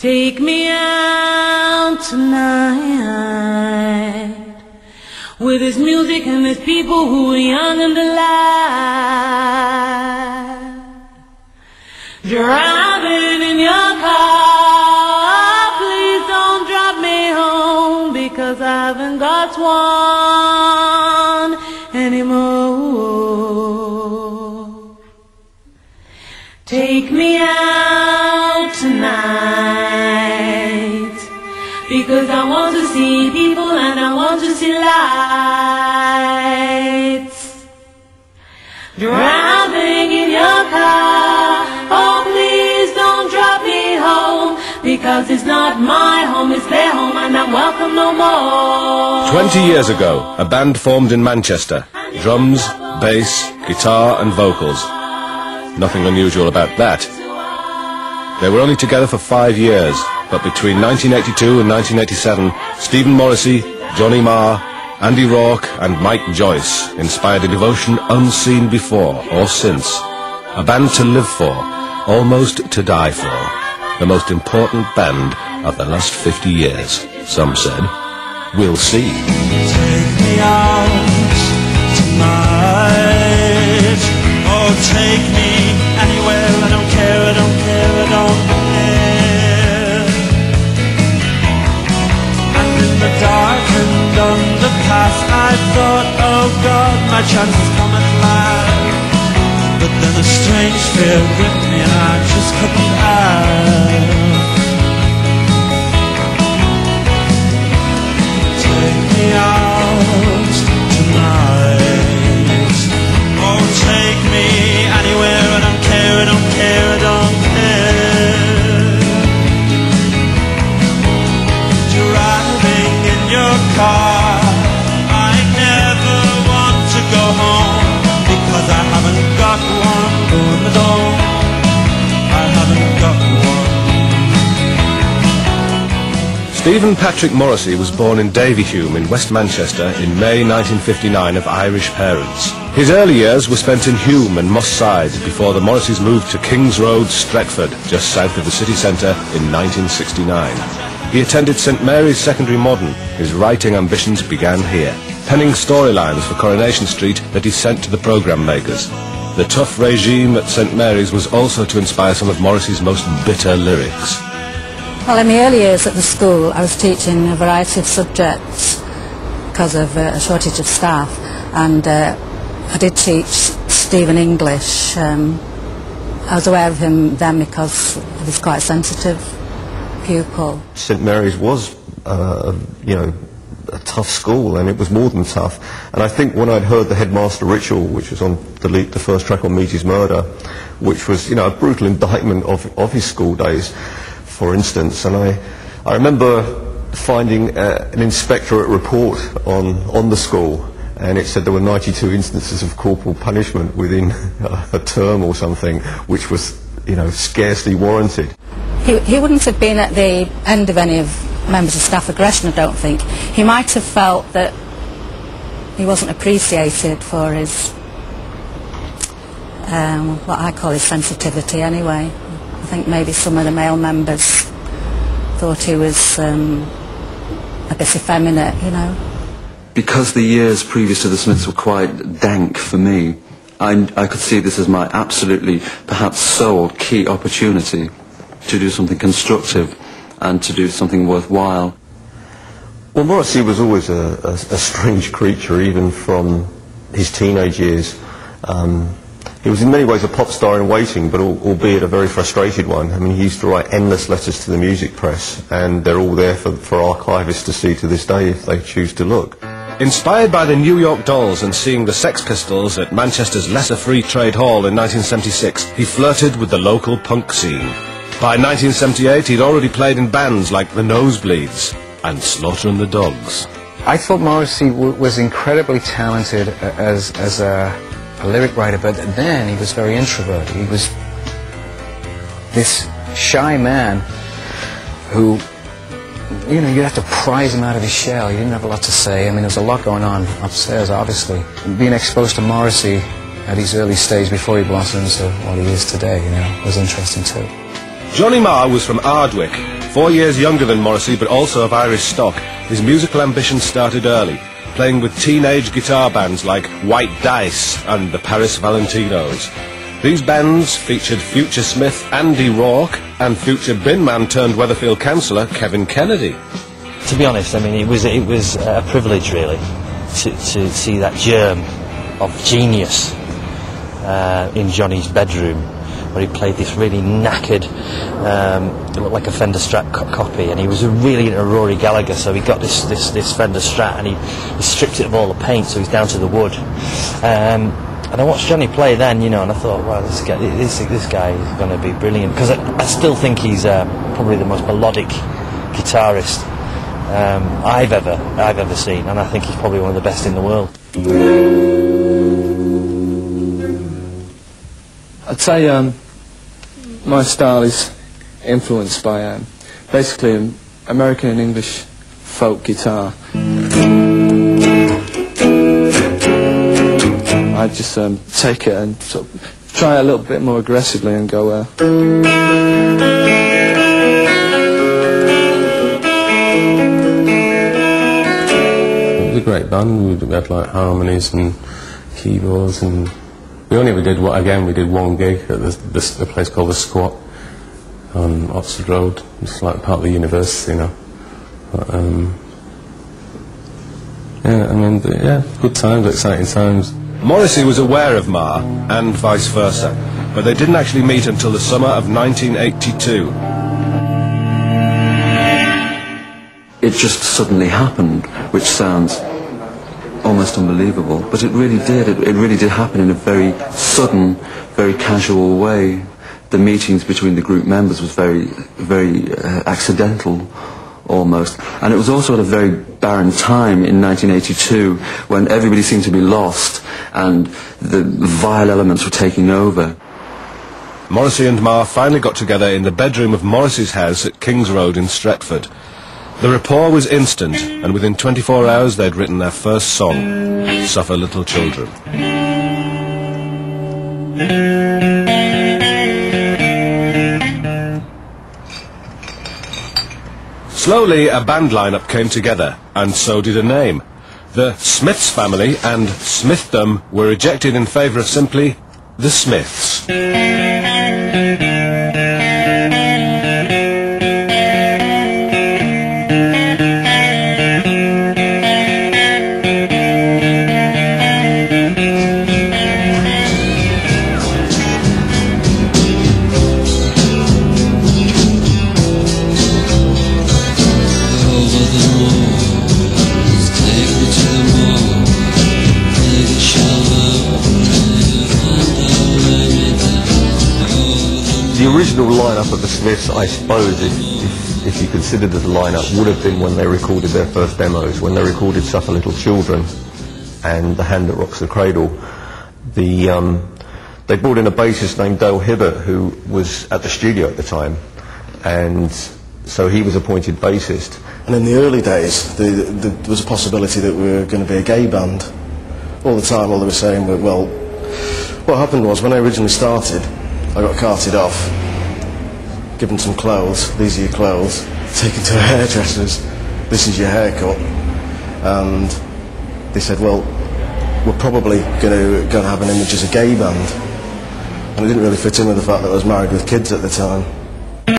Take me out tonight with this music and these people who are young and alive, driving in your car. Please don't drop me home, because I haven't got one anymore. Take me out tonight, because I want to see people and I want to see lights, driving in your car. Oh, please don't drop me home, because it's not my home, it's their home, and I'm welcome no more. 20 years ago, a band formed in Manchester. Drums, bass, guitar and vocals. Nothing unusual about that. They were only together for 5 years, but between 1982 and 1987, Stephen Morrissey, Johnny Marr, Andy Rourke and Mike Joyce inspired a devotion unseen before or since. A band to live for, almost to die for. The most important band of the last 50 years, some said. We'll see. Take me out tonight. Oh, take me anywhere. I don't care, I don't care, I don't care. And in the dark and on the path I thought, oh God, my chance has come at last. But then a strange fear gripped me and I just couldn't ask. Take me out tonight. Oh, take me anywhere. I don't care, I don't care, I don't care. Driving in your car, I never want to go home, because I haven't got one going at all. I haven't got one. Stephen Patrick Morrissey was born in Davyhulme in West Manchester in May 1959 of Irish parents. His early years were spent in Hulme and Moss Side before the Morrisseys moved to King's Road, Stretford, just south of the city centre, in 1969. He attended St Mary's Secondary Modern. His writing ambitions began here, penning storylines for Coronation Street that he sent to the programme makers. The tough regime at St Mary's was also to inspire some of Morrissey's most bitter lyrics. Well, in the early years at the school, I was teaching a variety of subjects because of a shortage of staff, and I did teach Stephen English. I was aware of him then because he was quite a sensitive pupil. St Mary's was, a tough school, and it was more than tough. And I think when I'd heard the Headmaster Ritual, which was on the first track on Meaty's Murder, which was, a brutal indictment of his school days, for instance, and I remember finding an inspectorate report on the school, and it said there were 92 instances of corporal punishment within a term or something, which was, scarcely warranted. He wouldn't have been at the end of any of members of staff aggression, I don't think. He might have felt that he wasn't appreciated for his, what I call his sensitivity anyway. I think maybe some of the male members thought he was a bit effeminate, Because the years previous to the Smiths were quite dank for me, I could see this as my absolutely, perhaps sole key opportunity to do something constructive and to do something worthwhile. Well, Morrissey was always a strange creature, even from his teenage years. He was in many ways a pop star in waiting, but albeit a very frustrated one. I mean, he used to write endless letters to the music press, and they're all there for archivists to see to this day if they choose to look. Inspired by the New York Dolls and seeing the Sex Pistols at Manchester's Lesser Free Trade Hall in 1976, he flirted with the local punk scene. By 1978, he'd already played in bands like the Nosebleeds and Slaughter and the Dogs. I thought Morrissey was incredibly talented as a lyric writer, but then he was very introverted. He was this shy man who, you have to prise him out of his shell. He didn't have a lot to say. I mean, there was a lot going on upstairs, obviously. Being exposed to Morrissey at his early stage before he blossomed into what he is today, was interesting too. Johnny Marr was from Ardwick, 4 years younger than Morrissey but also of Irish stock. His musical ambitions started early, playing with teenage guitar bands like White Dice and the Paris Valentinos. These bands featured future Smith Andy Rourke and future bin man turned Weatherfield councillor Kevin Kennedy. To be honest, I mean, it was a privilege really to see that germ of genius in Johnny's bedroom, where he played this really knackered, it looked like a Fender Strat copy, and he was really into Rory Gallagher, so he got this Fender Strat, and he stripped it of all the paint, so he's down to the wood. And I watched Johnny play then, you know, and I thought, wow, this guy is going to be brilliant, because I still think he's probably the most melodic guitarist I've ever seen, and I think he's probably one of the best in the world. I'd say my style is influenced by basically American and English folk guitar. I just take it and sort of try a little bit more aggressively and go. It was a great band. We had like harmonies and keyboards, and we only ever did we did one gig at a place called The Squat on Oxford Road. It's like part of the university now. But, yeah, I mean, good times, exciting times. Morrissey was aware of Marr, and vice versa, but they didn't actually meet until the summer of 1982. It just suddenly happened, which sounds almost unbelievable, but it really did. It really did happen in a very sudden, very casual way. The meetings between the group members was very, very accidental, almost. And it was also at a very barren time in 1982 when everybody seemed to be lost and the vile elements were taking over. Morrissey and Marr finally got together in the bedroom of Morrissey's house at King's Road in Stretford. The rapport was instant, and within 24 hours they'd written their first song, Suffer Little Children. Slowly a band lineup came together, and so did a name. The Smiths family and Smithdom were rejected in favour of simply the Smiths. The original lineup of the Smiths, I suppose, if you considered it a lineup, would have been when they recorded their first demos, when they recorded Suffer Little Children and The Hand That Rocks the Cradle. They brought in a bassist named Dale Hibbert, who was at the studio at the time, and so he was appointed bassist. And in the early days, there was a possibility that we were going to be a gay band. All the time, all they were saying was, well, what happened was, when I originally started, I got carted off, given some clothes, these are your clothes, taken to a hairdresser's, this is your haircut, and they said, well, we're probably going to have an image as a gay band, and it didn't really fit in with the fact that I was married with kids at the time.